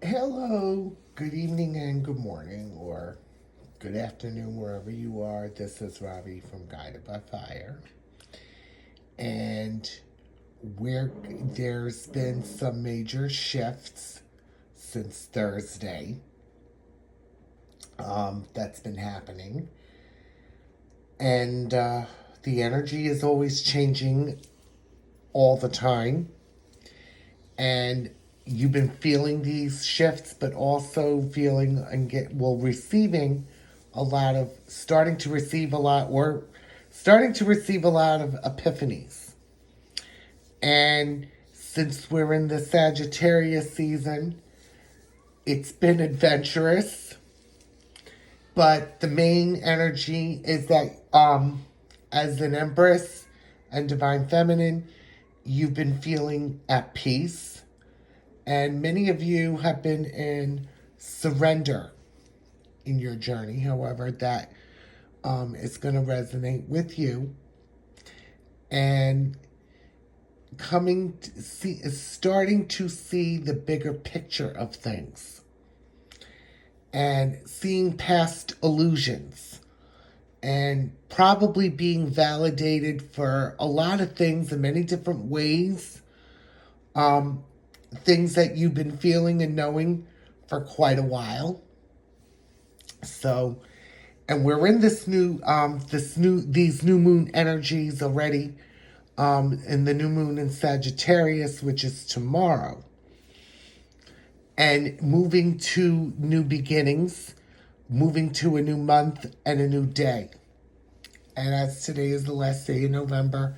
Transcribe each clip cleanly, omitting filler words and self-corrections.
Hello, good evening and good morning, or good afternoon, wherever you are. This is Robbie from Guided by Fire. And where there's been some major shifts since Thursday that's been happening. And the energy is always changing all the time. And you've been feeling these shifts, but also feeling and receiving a lot of starting to receive a lot of epiphanies. And since we're in the Sagittarius season, it's been adventurous, but the main energy is that as an Empress and Divine Feminine, you've been feeling at peace. And many of you have been in surrender in your journey. However, that is going to resonate with you. And starting to see the bigger picture of things. And seeing past illusions. And probably being validated for a lot of things in many different ways. Things that you've been feeling and knowing for quite a while. So, and we're in these new moon energies already. In the new moon in Sagittarius, which is tomorrow. And moving to new beginnings, moving to a new month and a new day. And as today is the last day in November,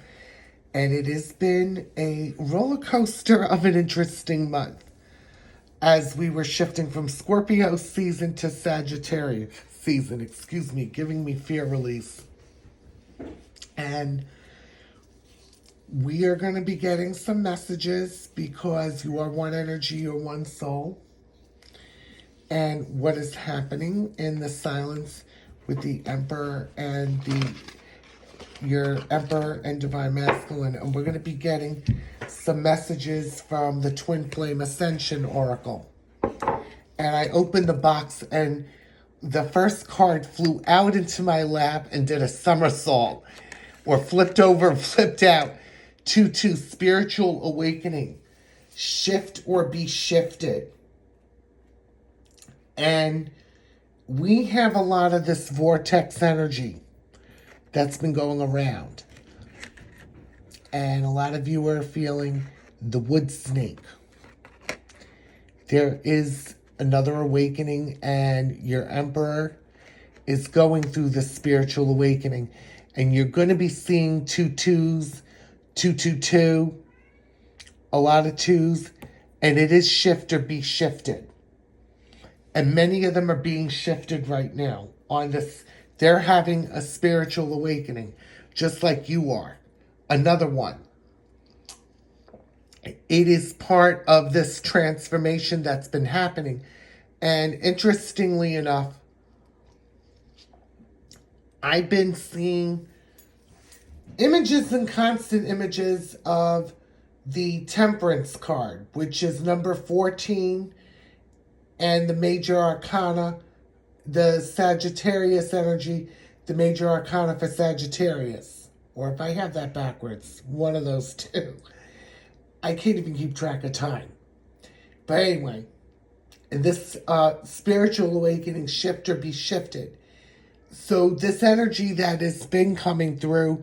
and it has been a roller coaster of an interesting month as we were shifting from Scorpio season to Sagittarius season, giving me fear release. And we are going to be getting some messages because you are one energy, you're one soul. And what is happening in the silence with the Emperor and your Emperor and Divine Masculine. And we're going to be getting some messages from the Twin Flame Ascension Oracle. And I opened the box and the first card flew out into my lap and did a somersault, or flipped over and flipped out. 2-2, spiritual awakening. Shift or be shifted. And we have a lot of this vortex energy that's been going around. And a lot of you are feeling the wood snake. There is another awakening, and your Emperor is going through the spiritual awakening. And you're going to be seeing 2-2s, 2-2-2, a lot of 2s, and it is shift or be shifted. And many of them are being shifted right now on this. They're having a spiritual awakening, just like you are. Another one. It is part of this transformation that's been happening. And interestingly enough, I've been seeing images and constant images of the Temperance card, which is number 14, and the major arcana, the Sagittarius energy, the major arcana for Sagittarius. Or if I have that backwards, one of those two. I can't even keep track of time. But anyway, in this spiritual awakening, shift or be shifted. So this energy that has been coming through,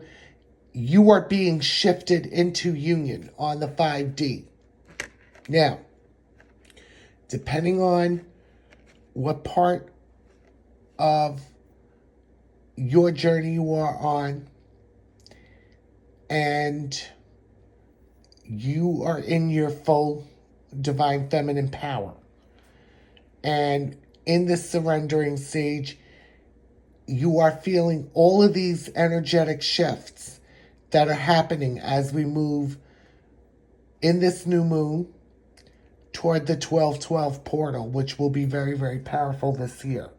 you are being shifted into union on the 5D. Now, depending on what part of your journey you are on, and you are in your full divine feminine power. And in this surrendering stage, you are feeling all of these energetic shifts that are happening as we move in this new moon toward the 12-12 portal, which will be very, very powerful this year,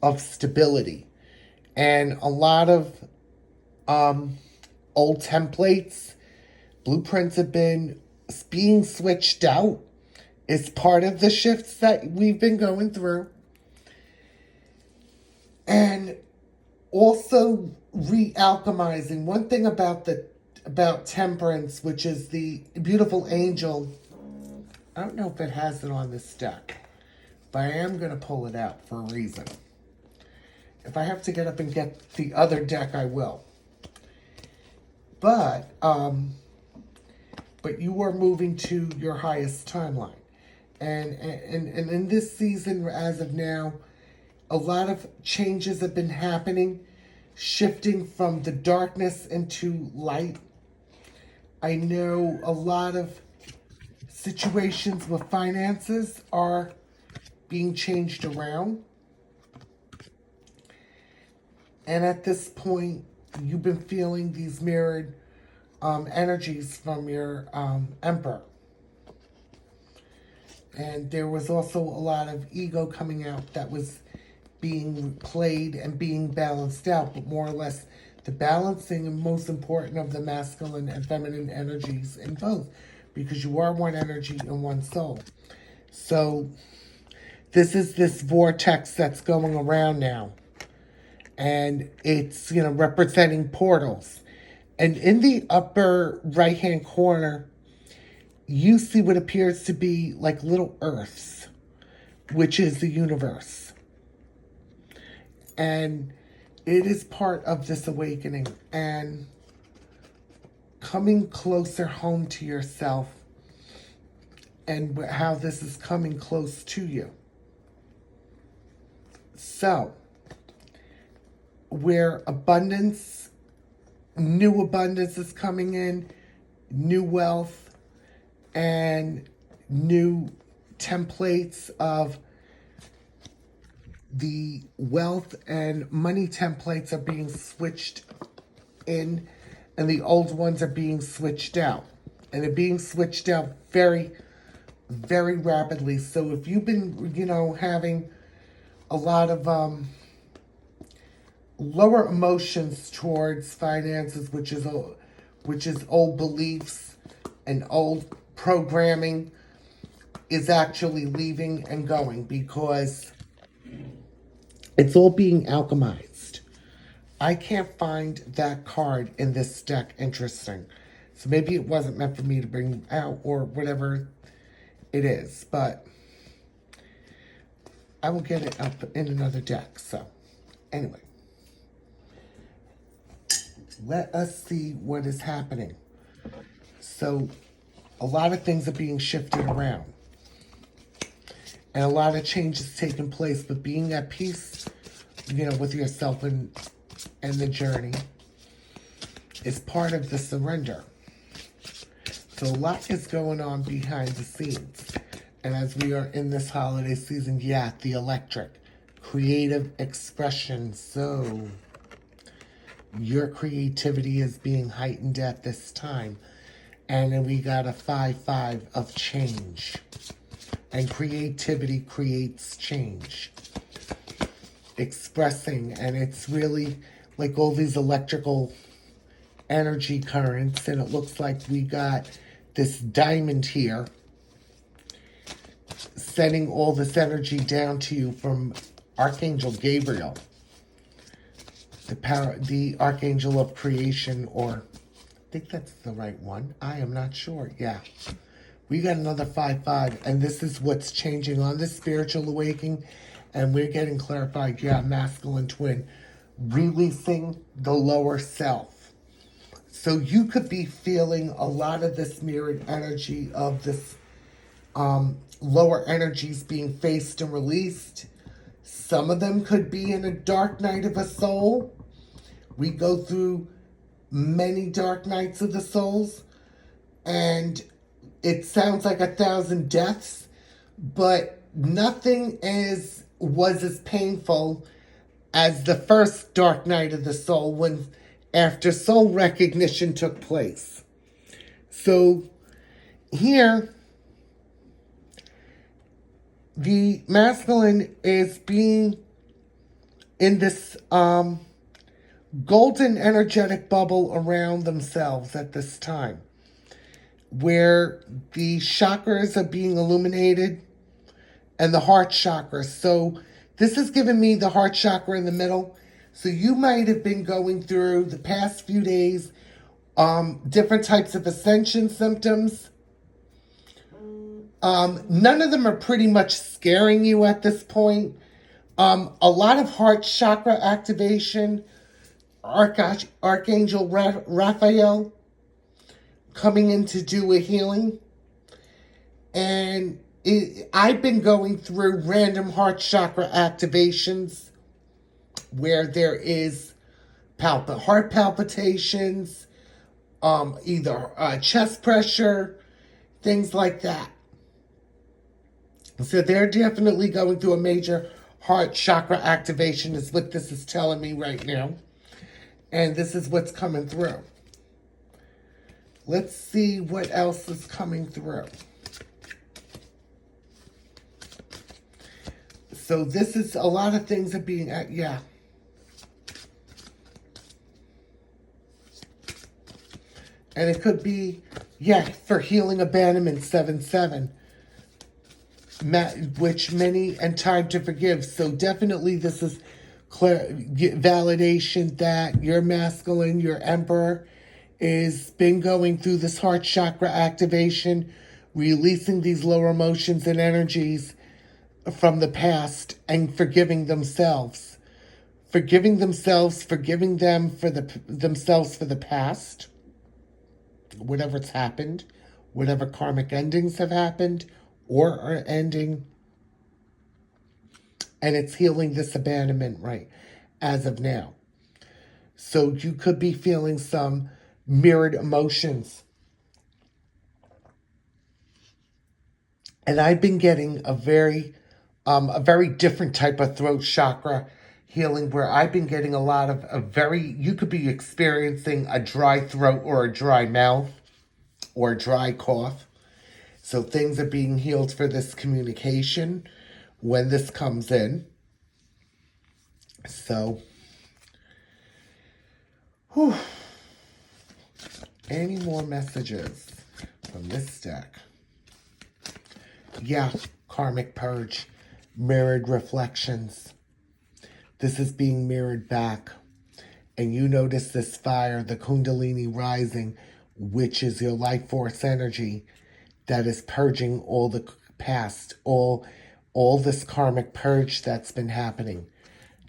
of stability. And a lot of old templates, blueprints have been being switched out, It's part of the shifts that we've been going through. And also re-alchemizing. One thing about temperance, which is the beautiful angel, I don't know if it has it on this deck, but I am going to pull it out for a reason. If I have to get up and get the other deck, I will. But you are moving to your highest timeline. And in this season, as of now, a lot of changes have been happening, shifting from the darkness into light. I know a lot of situations with finances are being changed around. And at this point, you've been feeling these mirrored energies from your Emperor. And there was also a lot of ego coming out that was being played and being balanced out, but more or less the balancing and most important of the masculine and feminine energies in both, because you are one energy and one soul. So this is this vortex that's going around now, and it's, you know, representing portals. And in the upper right hand corner, you see what appears to be like little earths, which is the universe. And it is part of this awakening and coming closer home to yourself, and how this is coming close to you. So, where new abundance is coming in, new wealth, and new templates of the wealth and money templates are being switched in, and the old ones are being switched out. And they're being switched out very, very rapidly. So if you've been, you know, having a lot of lower emotions towards finances, which is old beliefs and old programming, is actually leaving and going, because it's all being alchemized. I can't find that card in this deck interesting. So maybe it wasn't meant for me to bring out, or whatever it is. But I will get it up in another deck. So anyway, let us see what is happening. So a lot of things are being shifted around, and a lot of changes taking place, but being at peace, you know, with yourself and the journey is part of the surrender. So a lot is going on behind the scenes. And as we are in this holiday season, yeah, the electric, creative expression. So your creativity is being heightened at this time. And then we got a 5-5 of change. And creativity creates change. Expressing, and it's really like all these electrical energy currents, and it looks like we got this diamond here sending all this energy down to you from Archangel Gabriel, the Archangel of Creation, or I think that's the right one. I am not sure. Yeah. We got another 5-5, and this is what's changing on this spiritual awakening, and we're getting clarified. Yeah, masculine twin, releasing the lower self. So you could be feeling a lot of this mirrored energy of this lower energies being faced and released. Some of them could be in a dark night of a soul. We go through many dark nights of the souls, and it sounds like 1,000 deaths, but nothing was as painful as the first dark night of the soul, when after soul recognition took place. So here, the masculine is being in this golden energetic bubble around themselves at this time. where the chakras are being illuminated and the heart chakra. So this has given me the heart chakra in the middle. So you might have been going through the past few days different types of ascension symptoms. None of them are pretty much scaring you at this point. A lot of heart chakra activation, Archangel Raphael coming in to do a healing. And I've been going through random heart chakra activations where there is heart palpitations, either chest pressure, things like that. So they're definitely going through a major heart chakra activation is what this is telling me right now. And this is what's coming through. Let's see what else is coming through. So this is a lot of things are being, yeah. And it could be, yeah, for healing abandonment 7-7. Which many and time to forgive. So definitely this is validation that your masculine, your emperor, is been going through this heart chakra activation, releasing these lower emotions and energies from the past and forgiving themselves. Forgiving themselves, forgiving them for themselves for the past, whatever's happened, whatever karmic endings have happened or are ending, and it's healing this abandonment right as of now. So you could be feeling some mirrored emotions. And I've been getting a very different type of throat chakra healing where I've been getting a lot of you could be experiencing a dry throat or a dry mouth or a dry cough. So things are being healed for this communication when this comes in. So, whew. Any more messages from this deck? Yeah, karmic purge, mirrored reflections. This is being mirrored back. And you notice this fire, the Kundalini rising, which is your life force energy that is purging all the past, all this karmic purge that's been happening.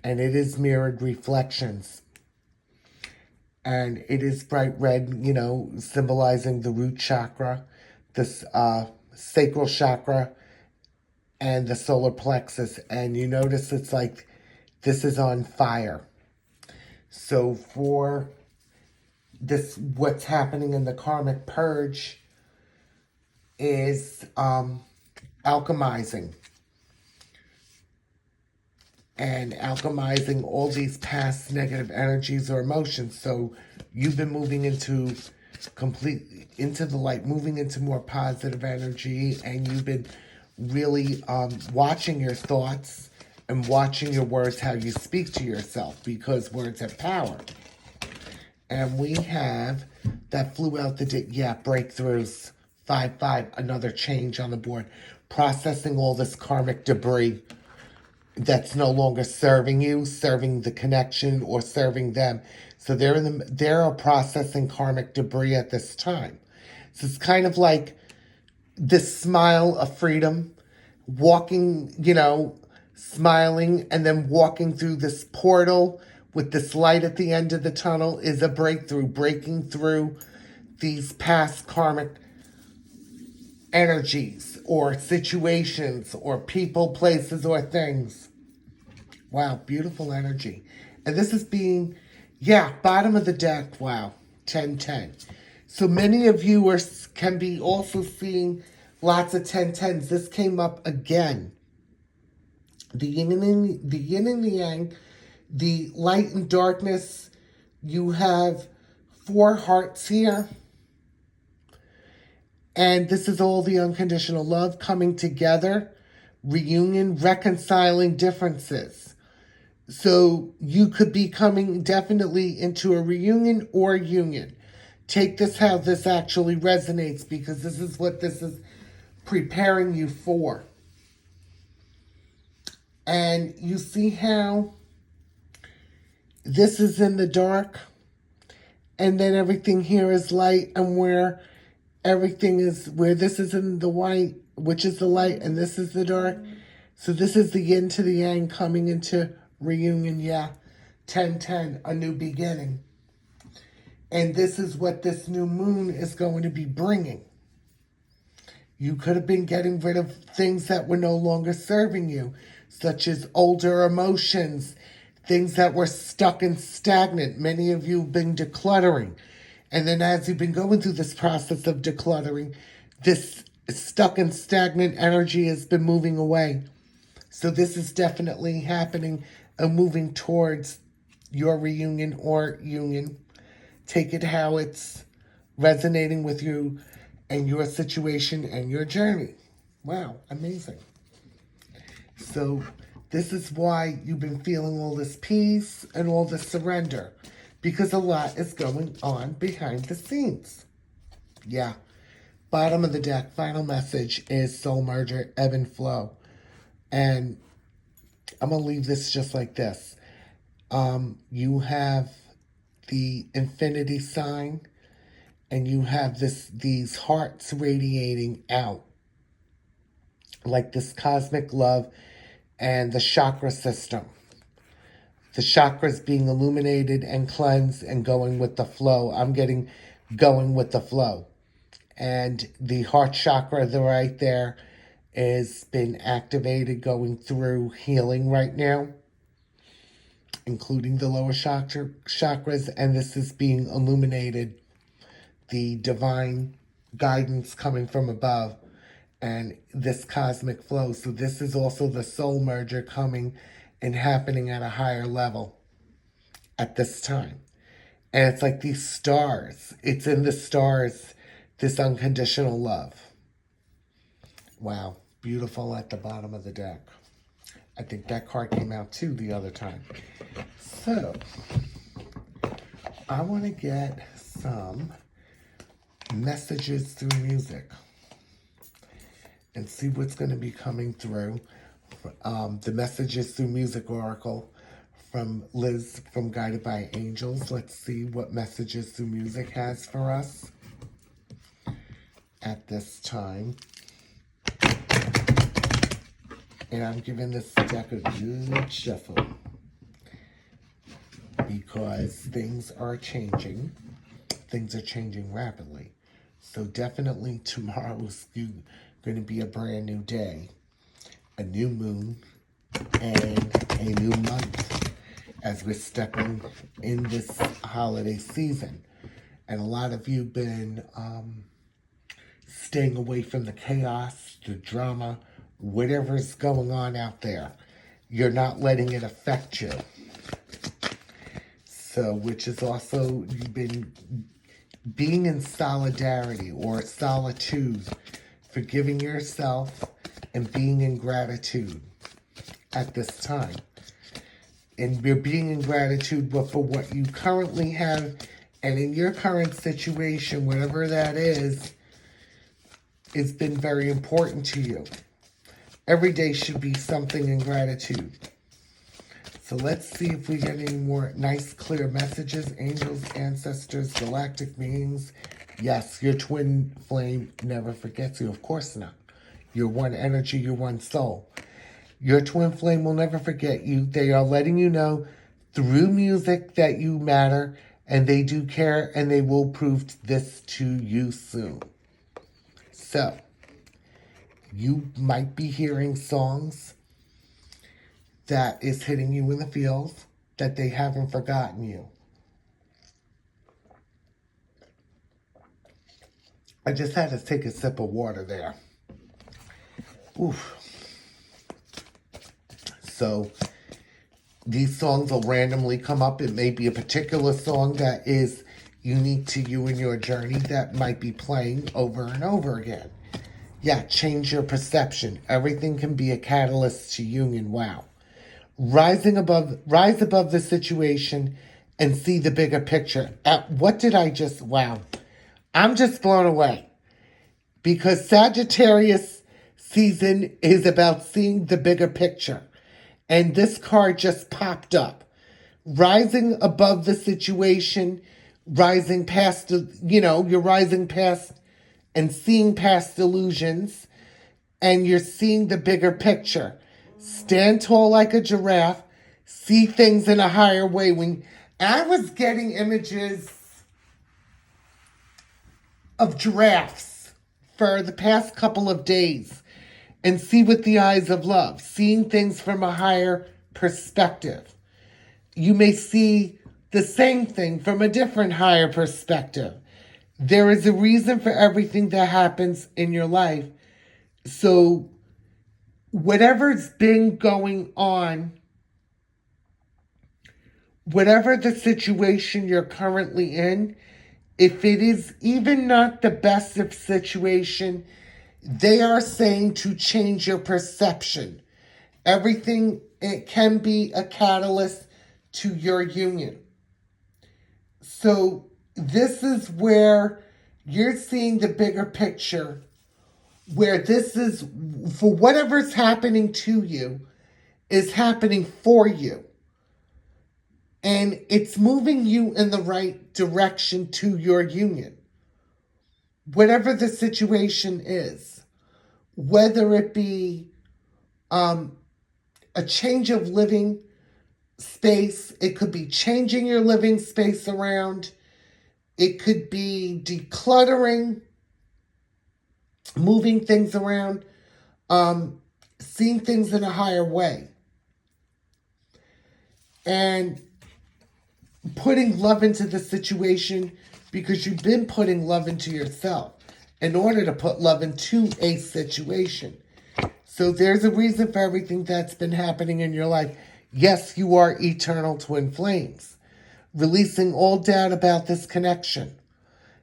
And it is mirrored reflections. And it is bright red, symbolizing the root chakra, this sacral chakra, and the solar plexus. And you notice it's like this is on fire. So for this, what's happening in the karmic purge is alchemizing. And alchemizing all these past negative energies or emotions. So you've been moving into the light, moving into more positive energy, and you've been really watching your thoughts and watching your words, how you speak to yourself, because words have power. And we have that flew out breakthroughs, 5-5, another change on the board, processing all this karmic debris that's no longer serving you, serving the connection, or serving them. So they're processing karmic debris at this time. So it's kind of like this smile of freedom, walking, smiling, and then walking through this portal with this light at the end of the tunnel is a breakthrough, breaking through these past karmic energies or situations or people, places, or things. Wow, beautiful energy. And this is being, bottom of the deck, wow, 10-10. So many of you can be also seeing lots of 10-10s. This came up again. The yin and the yang, the light and darkness. You have 4 hearts here. And this is all the unconditional love coming together, reunion, reconciling differences. So you could be coming definitely into a reunion or union. Take this how this actually resonates, because this is what this is preparing you for. And you see how this is in the dark, and then everything here is light, and where everything is, where this is in the white, which is the light, and this is the dark. So this is the yin to the yang coming into reunion. Yeah, 10-10, a new beginning. And this is what this new moon is going to be bringing. You could have been getting rid of things that were no longer serving you, such as older emotions, things that were stuck and stagnant. Many of you have been decluttering. And then as you've been going through this process of decluttering, this stuck and stagnant energy has been moving away. So this is definitely happening and moving towards your reunion or union. Take it how it's resonating with you and your situation and your journey. Wow, amazing. So this is why you've been feeling all this peace and all this surrender, because a lot is going on behind the scenes. Yeah. Bottom of the deck, final message is soul merger, ebb and flow. And I'm going to leave this just like this. You have the infinity sign, and you have these hearts radiating out, like this cosmic love, and the chakra system. The chakras being illuminated and cleansed and going with the flow. I'm getting going with the flow. And the heart chakra right there is been activated, going through healing right now, including the lower chakras, and this is being illuminated, the divine guidance coming from above, and this cosmic flow. So this is also the soul merger coming and happening at a higher level at this time. And it's like these stars. It's in the stars, this unconditional love. Wow, beautiful at the bottom of the deck. I think that card came out too the other time. So, I want to get some messages through music and see what's going to be coming through. The messages through music oracle from Liz from Guided by Angels. Let's see what messages through music has for us at this time. And I'm giving this deck a good shuffle, because things are changing. Things are changing rapidly. So definitely tomorrow is going to be a brand new day, a new moon, and a new month as we're stepping in this holiday season. And a lot of you have been staying away from the chaos, the drama, whatever's going on out there. You're not letting it affect you. So, which is also, you've been being in solidarity or solitude, forgiving yourself and being in gratitude at this time. And you're being in gratitude for what you currently have, and in your current situation, whatever that is, it's been very important to you. Every day should be something in gratitude. So let's see if we get any more nice, clear messages. Angels, ancestors, galactic beings. Yes, your twin flame never forgets you. Of course not. You're one energy, you're one soul. Your twin flame will never forget you. They are letting you know through music that you matter, and they do care, and they will prove this to you soon. So, you might be hearing songs that is hitting you in the feels, that they haven't forgotten you. I just had to take a sip of water there. Oof. So, these songs will randomly come up. It may be a particular song that is unique to you and your journey that might be playing over and over again. Yeah, change your perception. Everything can be a catalyst to union. Wow. Rise above the situation and see the bigger picture. Wow. I'm just blown away because Sagittarius season is about seeing the bigger picture. And this card just popped up. Rising above the situation, rising past, you're rising past and seeing past illusions, and you're seeing the bigger picture. Stand tall like a giraffe, see things in a higher way. When I was getting images of giraffes for the past couple of days and see with the eyes of love, seeing things from a higher perspective. You may see the same thing from a different higher perspective. There is a reason for everything that happens in your life. So whatever's been going on, whatever the situation you're currently in, if it is even not the best of situation, they are saying to change your perception. Everything, it can be a catalyst to your union. So this is where you're seeing the bigger picture, where this is, for whatever's happening to you, is happening for you. And it's moving you in the right direction to your union. Whatever the situation is, whether it be a change of living space, it could be changing your living space around, it could be decluttering, moving things around, seeing things in a higher way, and putting love into the situation, because you've been putting love into yourself in order to put love into a situation. So there's a reason for everything that's been happening in your life. Yes, you are eternal twin flames. Releasing all doubt about this connection.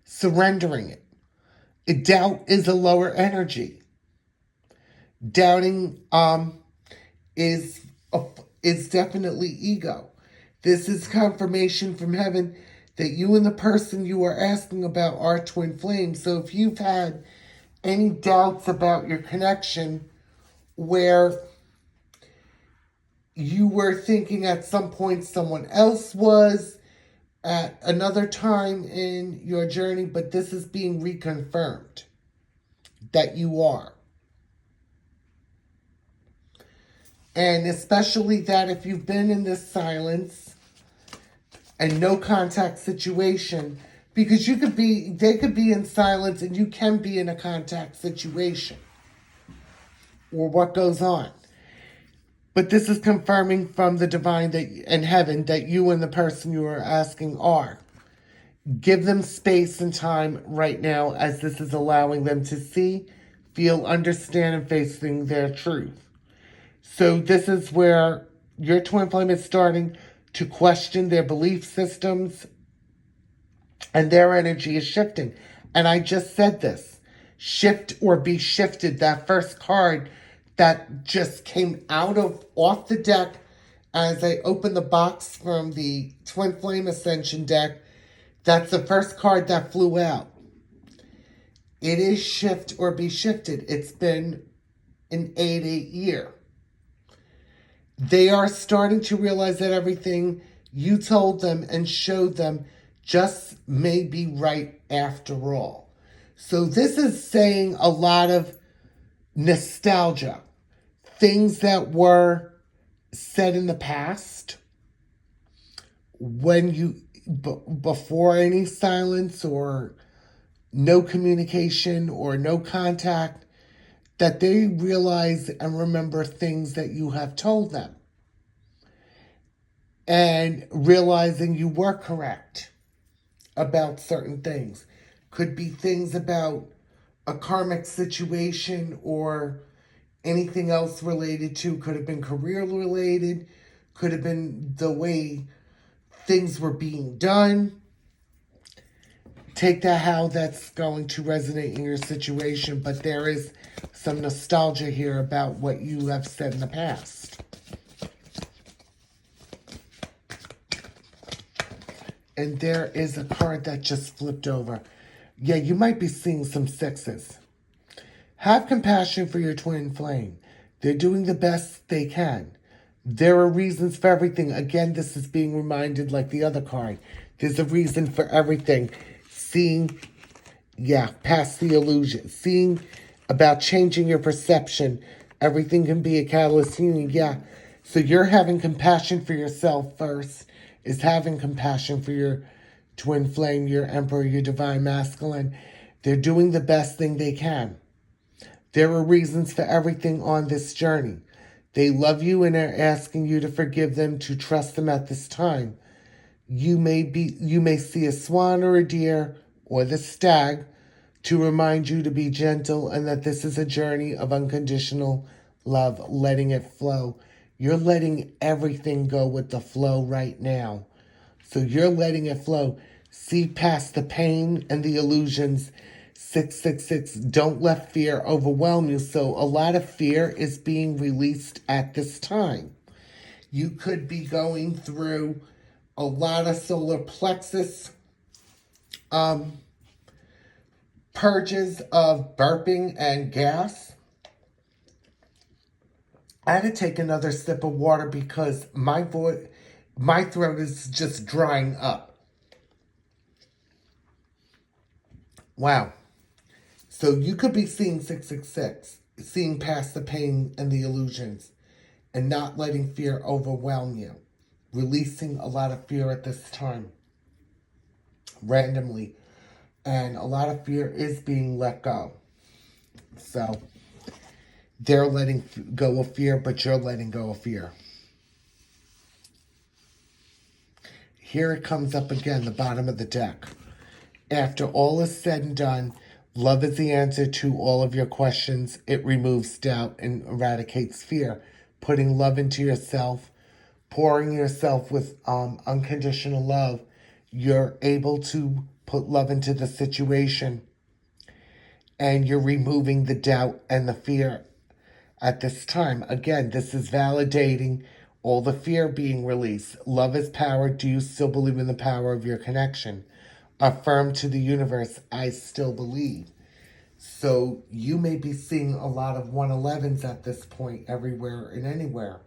Surrendering it. Doubt is a lower energy. Doubting is definitely ego. This is confirmation from heaven that you and the person you are asking about are twin flames. So if you've had any doubts about your connection, where you were thinking at some point someone else was at another time in your journey, but this is being reconfirmed that you are. And especially that if you've been in this silence and no contact situation, because they could be in silence and you can be in a contact situation, or what goes on. But this is confirming from the divine and heaven that you and the person you are asking are. Give them space and time right now, as this is allowing them to see, feel, understand, and facing their truth. So this is where your twin flame is starting to question their belief systems, and their energy is shifting. And I just said this. Shift or be shifted. That first card that just came off the deck as I opened the box from the Twin Flame Ascension deck. That's the first card that flew out. It is shift or be shifted. It's been an 8 year. They are starting to realize that everything you told them and showed them just may be right after all. So this is saying a lot of nostalgia. Things that were said in the past, when before any silence or no communication or no contact, that they realize and remember things that you have told them. And realizing you were correct about certain things. Could be things about a karmic situation or anything else related to, could have been career related, could have been the way things were being done. Take that how that's going to resonate in your situation, but there is some nostalgia here about what you have said in the past. And there is a card that just flipped over. Yeah, you might be seeing some sixes. Have compassion for your twin flame. They're doing the best they can. There are reasons for everything. Again, this is being reminded like the other card. There's a reason for everything. Seeing, yeah, past the illusion. Seeing about changing your perception. Everything can be a catalyst healing. Yeah. So you're having compassion for yourself first. Is having compassion for your twin flame, your emperor, your divine masculine. They're doing the best thing they can. There are reasons for everything on this journey. They love you and are asking you to forgive them, to trust them at this time. You may see a swan or a deer or the stag to remind you to be gentle and that this is a journey of unconditional love, letting it flow. You're letting everything go with the flow right now. So you're letting it flow. See past the pain and the illusions. 666, don't let fear overwhelm you. So a lot of fear is being released at this time. You could be going through a lot of solar plexus purges of burping and gas. I had to take another sip of water because my throat is just drying up. Wow. So you could be seeing 666, seeing past the pain and the illusions, and not letting fear overwhelm you. Releasing a lot of fear at this time, randomly. And a lot of fear is being let go. So they're letting go of fear, but you're letting go of fear. Here it comes up again, the bottom of the deck. After all is said and done, love is the answer to all of your questions. It removes doubt and eradicates fear. Putting love into yourself, pouring yourself with unconditional love, you're able to put love into the situation, and you're removing the doubt and the fear at this time. Again, this is validating all the fear being released. Love is power. Do you still believe in the power of your connection? Affirm to the universe, I still believe. So you may be seeing a lot of 111s at this point, everywhere and anywhere.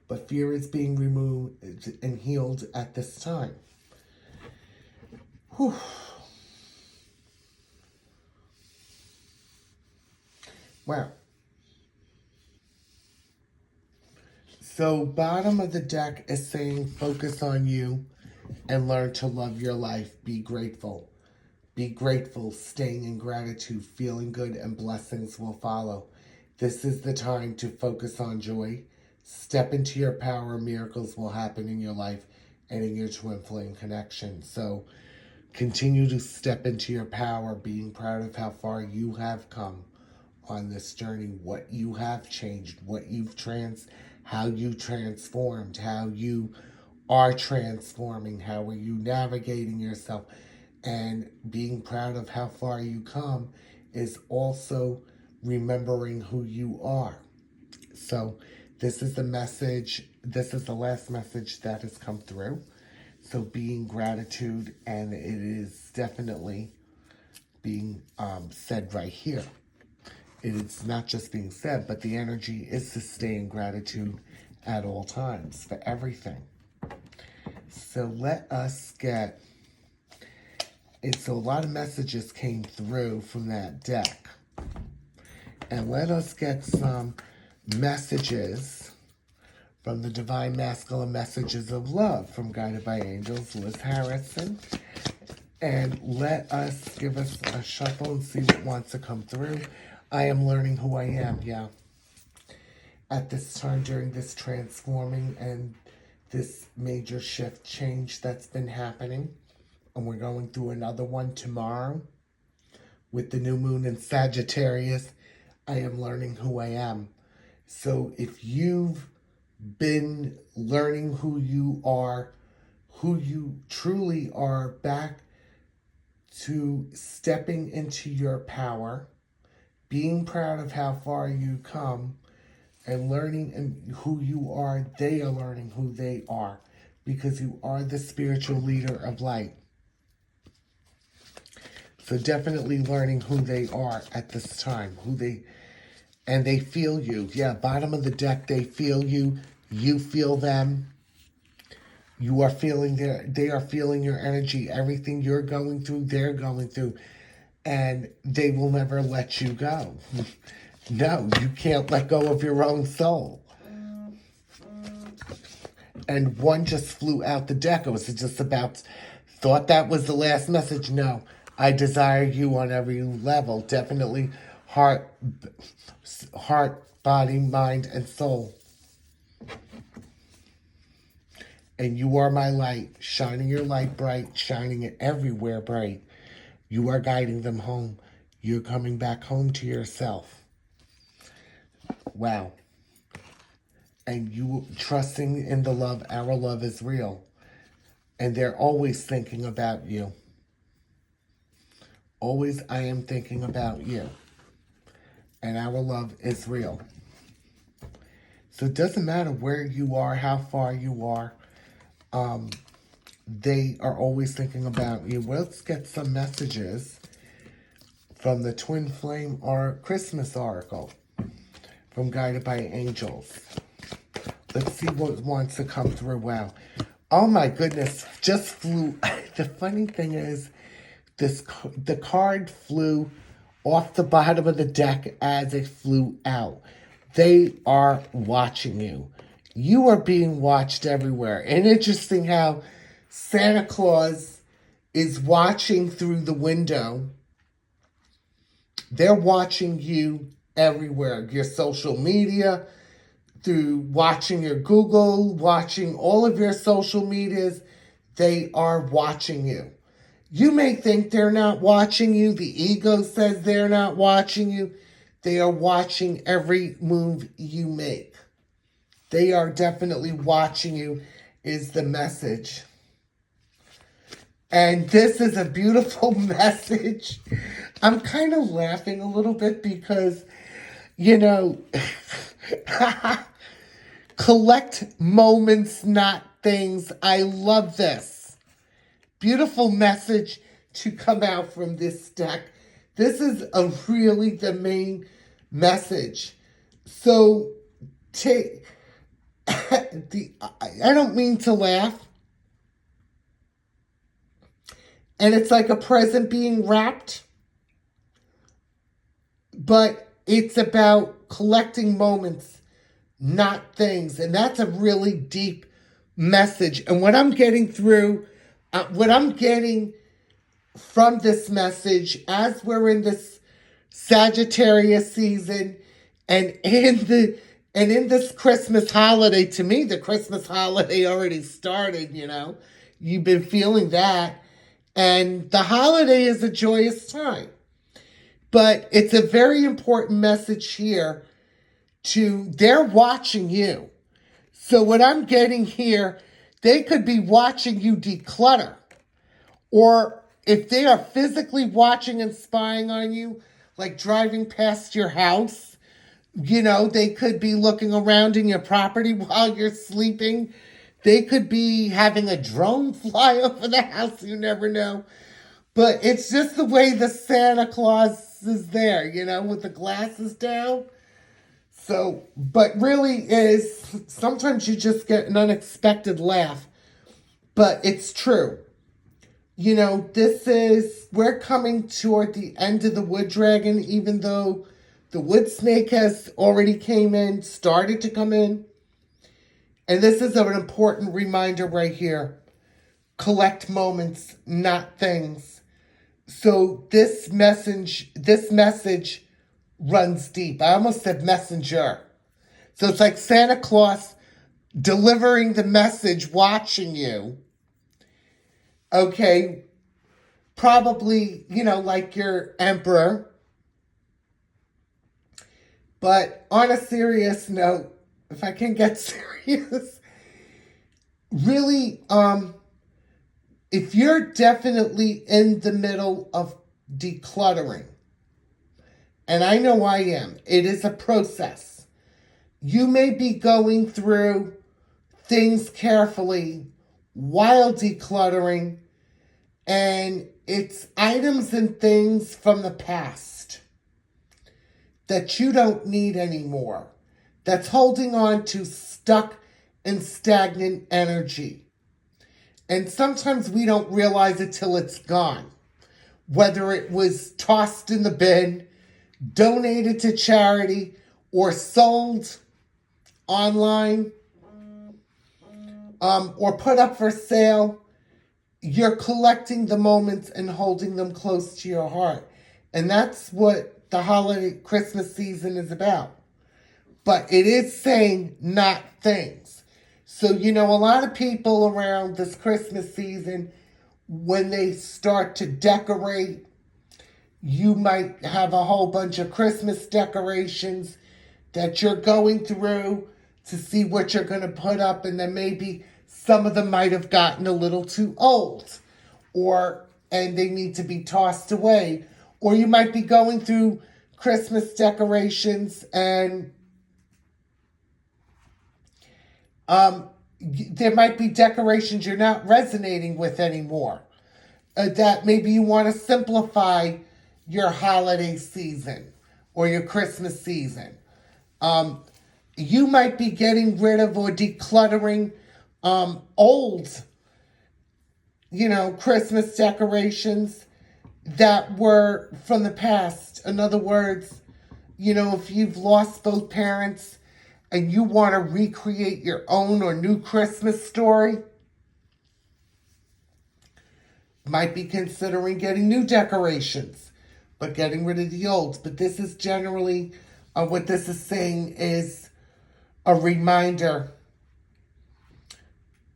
But fear is being removed and healed at this time. Whew. Wow. So bottom of the deck is saying focus on you and learn to love your life. Be grateful. Be grateful, staying in gratitude, feeling good, and blessings will follow. This is the time to focus on joy. Step into your power. Miracles will happen in your life and in your twin flame connection. So continue to step into your power, being proud of how far you have come on this journey, what you have changed, how you transformed, how you are transforming, how are you navigating yourself, and being proud of how far you come is also remembering who you are. So this is the message, this is the last message that has come through. So being gratitude, and it is definitely being said right here. It's not just being said, but the energy is to stay in gratitude at all times for everything. So let us get, so a lot of messages came through from that deck. And let us get some messages from the Divine Masculine Messages of Love from Guided by Angels, Liz Harrison. And let us give us a shuffle and see what wants to come through. I am learning who I am, yeah. At this time, during this transforming and this major shift change that's been happening. And we're going through another one tomorrow with the new moon in Sagittarius. I am learning who I am. So if you've been learning who you truly are, back to stepping into your power, being proud of how far you come, and learning who you are, they are learning who they are, because you are the spiritual leader of light. So definitely learning who they are at this time, and they feel you. Yeah, bottom of the deck, they feel you. You feel them. You are feeling they are feeling your energy. Everything you're going through, they're going through. And they will never let you go. No, you can't let go of your own soul. And one just flew out the deck. I was just about, thought that was the last message. No, I desire you on every level. Definitely heart, body, mind, and soul. And you are my light, shining your light bright, shining it everywhere bright. You are guiding them home. You're coming back home to yourself. Wow. And you trusting in the love, our love is real. And they're always thinking about you. Always, I am thinking about you. And our love is real. So it doesn't matter where you are, how far you are. They are always thinking about you. Well, let's get some messages from the Twin Flame or Christmas Oracle from Guided by Angels. Let's see what wants to come through. Wow. Oh my goodness. Just flew. The funny thing is, the card flew off the bottom of the deck as it flew out. They are watching you. You are being watched everywhere. And interesting how Santa Claus is watching through the window. They're watching you everywhere. Your social media, through watching your Google, watching all of your social medias, they are watching you. You may think they're not watching you. The ego says they're not watching you. They are watching every move you make. They are definitely watching you, is the message. And this is a beautiful message. I'm kind of laughing a little bit because, collect moments, not things. I love this. Beautiful message to come out from this deck. This is really the main message. So, I don't mean to laugh. And it's like a present being wrapped. But it's about collecting moments, not things. And that's a really deep message. And what I'm getting from this message, as we're in this Sagittarius season and in this Christmas holiday, to me, the Christmas holiday already started, You've been feeling that. And the holiday is a joyous time. But it's a very important message here they're watching you. So what I'm getting here, they could be watching you declutter. Or if they are physically watching and spying on you, like driving past your house, they could be looking around in your property while you're sleeping. They could be having a drone fly over the house. You never know. But it's just the way the Santa Claus is there, with the glasses down. So, but really sometimes you just get an unexpected laugh. But it's true. We're coming toward the end of the wood dragon, even though the wood snake has already started to come in. And this is an important reminder right here. Collect moments, not things. So this message runs deep. I almost said messenger. So it's like Santa Claus delivering the message, watching you. Okay, probably, like your emperor. But on a serious note, if I can get serious, really, if you're definitely in the middle of decluttering, and I know I am, it is a process. You may be going through things carefully while decluttering, and It's items and things from the past that you don't need anymore, that's holding on to stuck and stagnant energy. And sometimes we don't realize it till it's gone. Whether it was tossed in the bin, donated to charity, or sold online, or put up for sale, you're collecting the moments and holding them close to your heart. And that's what the holiday Christmas season is about. But it is saying not things. So, a lot of people around this Christmas season, when they start to decorate, you might have a whole bunch of Christmas decorations that you're going through to see what you're going to put up, and then maybe some of them might have gotten a little too old, and they need to be tossed away. Or you might be going through Christmas decorations and there might be decorations you're not resonating with anymore. That maybe you want to simplify your holiday season or your Christmas season. You might be getting rid of or decluttering old, Christmas decorations that were from the past. In other words, if you've lost both parents and you want to recreate your own or new Christmas story, might be considering getting new decorations, but getting rid of the old. But this is generally, what this is saying is a reminder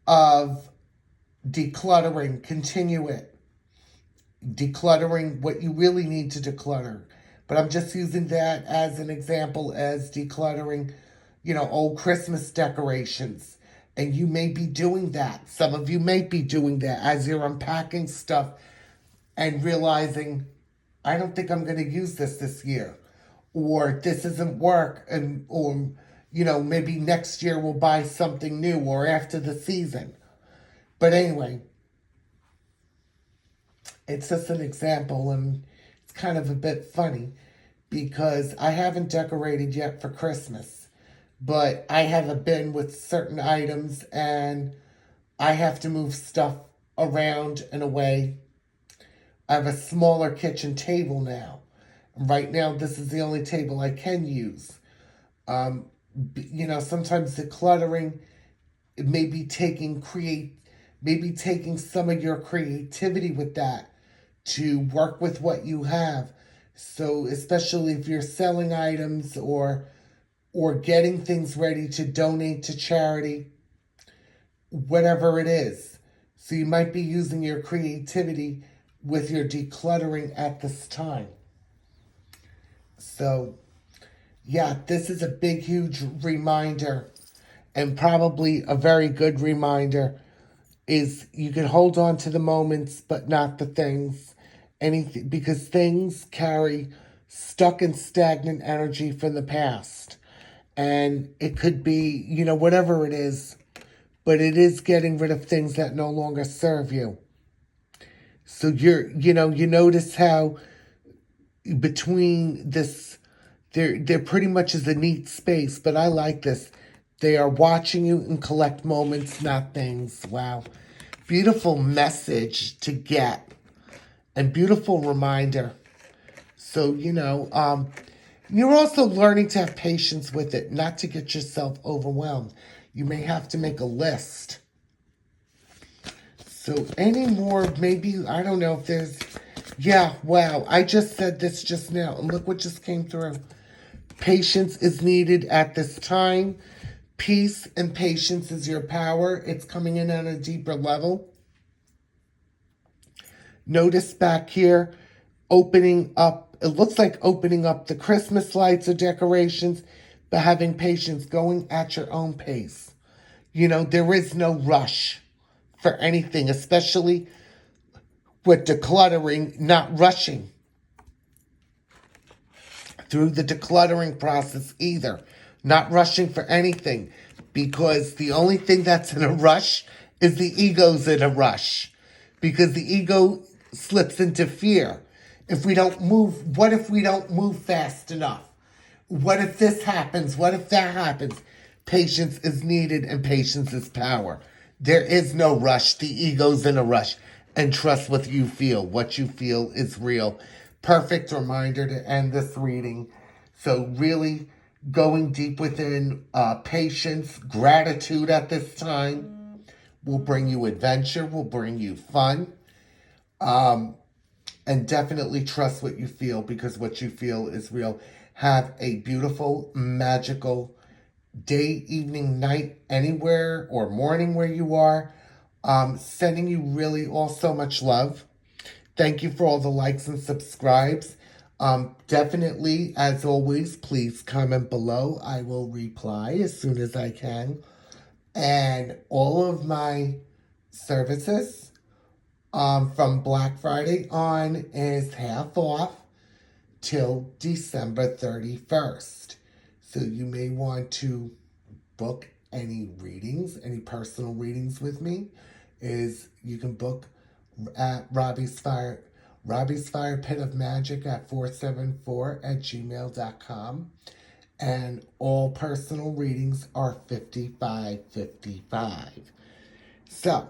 of decluttering. Continue it. Decluttering what you really need to declutter. But I'm just using that as an example, as decluttering, old Christmas decorations. And you may be doing that. Some of you may be doing that as you're unpacking stuff and realizing, I don't think I'm going to use this year. Or this doesn't work. Or maybe next year we'll buy something new or after the season. But anyway, it's just an example, and it's kind of a bit funny because I haven't decorated yet for Christmas, but I have a bin with certain items and I have to move stuff around and away. I have a smaller kitchen table now. Right now, this is the only table I can use. Sometimes decluttering, it may be taking some of your creativity with that to work with what you have. So especially if you're selling items or getting things ready to donate to charity, whatever it is. So you might be using your creativity with your decluttering at this time. So, yeah, this is a big, huge reminder, and probably a very good reminder, is you can hold on to the moments, but not the things. Anything, because things carry stuck and stagnant energy from the past. And it could be, whatever it is, but it is getting rid of things that no longer serve you. So you notice how between this, there pretty much is a neat space, but I like this. They are watching you and collect moments, not things. Wow. Beautiful message to get and beautiful reminder. So, you're also learning to have patience with it, not to get yourself overwhelmed. You may have to make a list. So any more, maybe, I don't know if there's, yeah, wow, I just said this just now, and look what just came through. Patience is needed at this time. Peace and patience is your power. It's coming in on a deeper level. Notice back here, opening up, it looks like opening up the Christmas lights or decorations, but having patience, going at your own pace. There is no rush for anything, especially with decluttering, not rushing through the decluttering process either. Not rushing for anything, because the only thing that's in a rush is the ego's in a rush. Because the ego slips into fear. If we don't move, what if we don't move fast enough? What if this happens? What if that happens? Patience is needed and patience is power. There is no rush. The ego's in a rush. And trust what you feel. What you feel is real. Perfect reminder to end this reading. So, really going deep within patience, gratitude at this time will bring you adventure, will bring you fun. And definitely trust what you feel because what you feel is real. Have a beautiful, magical day, evening, night, anywhere or morning where you are. Sending you really all so much love. Thank you for all the likes and subscribes. Definitely, as always, please comment below. I will reply as soon as I can. And all of my services from Black Friday on is half off till December 31st. So you may want to book any readings, any personal readings with me. You can book at Robbie's Fire Pit of Magic at 474 at gmail.com. And all personal readings are $55.55. So,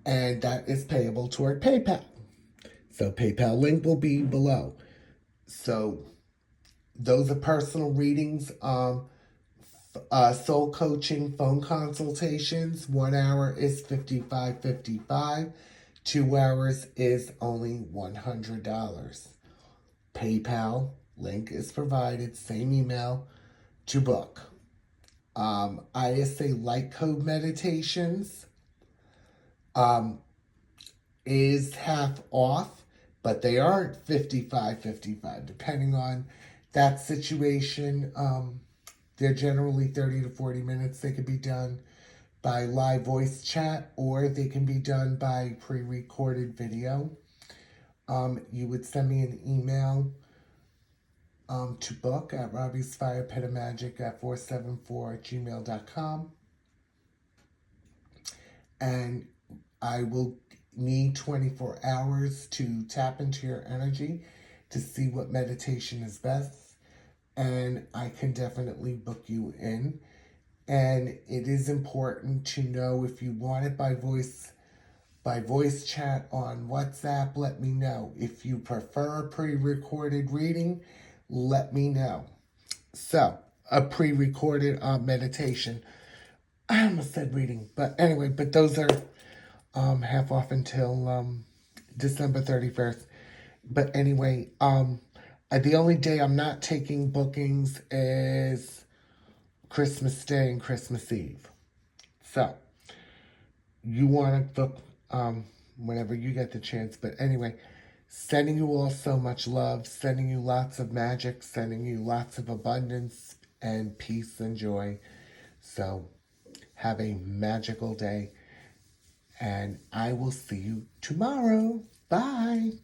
and that is payable toward PayPal. So PayPal link will be below. So those are personal readings. Soul coaching phone consultations. 1 hour is $55.55. 2 hours is only $100. PayPal link is provided. Same email to book. ISA Light Code Meditations is half off, but they aren't $55.55. Depending on that situation, they're generally 30 to 40 minutes. They could be done by live voice chat or they can be done by pre-recorded video. You would send me an email to book at Robbie's Fire Pit of Magic at 474 at gmail.com. And I will need 24 hours to tap into your energy to see what meditation is best. And I can definitely book you in. And it is important to know if you want it by voice chat on WhatsApp, let me know. If you prefer a pre-recorded reading, let me know. So, a pre-recorded meditation. I almost said reading, but anyway, but those are half off until December 31st. But anyway, the only day I'm not taking bookings is Christmas Day and Christmas Eve. So, you want to book whenever you get the chance. But anyway, sending you all so much love, sending you lots of magic, sending you lots of abundance and peace and joy. So, have a magical day. And I will see you tomorrow. Bye.